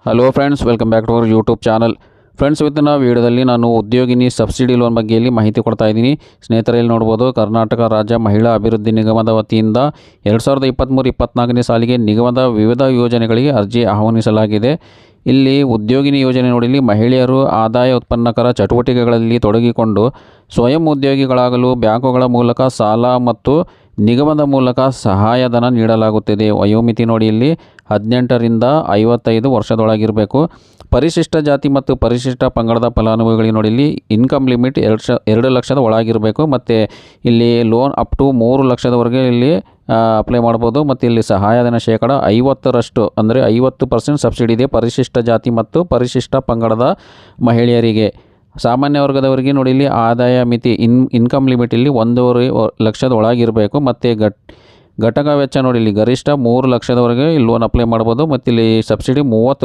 Hello friends, welcome back to our YouTube channel. Friends, ಇವತ್ತಿನ ವಿಡಿಯೋದಲ್ಲಿ ನಾನು ಉದ್ಯೋಗಿನಿ ಸಬ್ಸಿಡಿ ಲೋನ್ ಬಗ್ಗೆ ಇಲ್ಲಿ ಮಾಹಿತಿ ಕೊಡ್ತಾ ಇದ್ದೀನಿ. ಸ್ನೇಹಿತರಲ್ಲಿ ನೋಡ್ಬೋದು, ಕರ್ನಾಟಕ ರಾಜ್ಯ ಮಹಿಳಾ ಅಭಿವೃದ್ಧಿ ನಿಗಮದ ವತಿಯಿಂದ 2023-24ನೇ ಸಾಲಿಗೆ ನಿಗಮದ ವಿವಿಧ ಯೋಜನೆಗಳಿಗೆ ಅರ್ಜಿ ಆಹ್ವಾನಿಸಲಾಗಿದೆ. ಇಲ್ಲಿ ಉದ್ಯೋಗಿನಿ ಯೋಜನೆ ನೋಡಿ, ಇಲ್ಲಿ ಮಹಿಳೆಯರು ಆದಾಯ ಉತ್ಪನ್ನಕರ ಚಟುವಟಿಕೆಗಳಲ್ಲಿ ತೊಡಗಿಕೊಂಡು ಸ್ವಯಂ ಉದ್ಯೋಗಿಗಳಾಗಲು ಬ್ಯಾಂಕುಗಳ ಮೂಲಕ ಸಾಲ ಮತ್ತು ನಿಗಮದ ಮೂಲಕ ಸಹಾಯಧನ ನೀಡಲಾಗುತ್ತಿದೆ. ವಯೋಮಿತಿ ನೋಡಿ, ಇಲ್ಲಿ 18ರಿಂದ 55 ವರ್ಷದೊಳಗಿರಬೇಕು. ಪರಿಶಿಷ್ಟ ಜಾತಿ ಮತ್ತು ಪರಿಶಿಷ್ಟ ಪಂಗಡದ ಫಲಾನುಭವಿಗಳಿಗೆ ನೋಡಿ, ಇಲ್ಲಿ ಇನ್ಕಮ್ ಲಿಮಿಟ್ 2 ಲಕ್ಷದ ಒಳಗಿರಬೇಕು. ಮತ್ತು ಇಲ್ಲಿ ಲೋನ್ ಅಪ್ ಟು 3 ಲಕ್ಷದವರೆಗೆ ಇಲ್ಲಿ ಅಪ್ಲೈ ಮಾಡ್ಬೋದು. ಮತ್ತು ಇಲ್ಲಿ ಸಹಾಯಧನ ಶೇಕಡ 50ರಷ್ಟು ಅಂದರೆ 50% ಸಬ್ಸಿಡಿ ಇದೆ ಪರಿಶಿಷ್ಟ ಜಾತಿ ಮತ್ತು ಪರಿಶಿಷ್ಟ ಪಂಗಡದ ಮಹಿಳೆಯರಿಗೆ. ಸಾಮಾನ್ಯ ವರ್ಗದವರಿಗೆ ನೋಡಿ, ಇಲ್ಲಿ ಆದಾಯ ಮಿತಿ ಇನ್ಕಮ್ ಲಿಮಿಟ್ ಇಲ್ಲಿ 1.5 ಲಕ್ಷದ ಒಳಗಿರಬೇಕು. ಮತ್ತು ಘಟಕ ವೆಚ್ಚ ನೋಡಿ, ಇಲ್ಲಿ ಗರಿಷ್ಠ 3 ಲಕ್ಷದವರೆಗೆ ಲೋನ್ ಅಪ್ಲೈ ಮಾಡ್ಬೋದು. ಮತ್ತು ಇಲ್ಲಿ ಸಬ್ಸಿಡಿ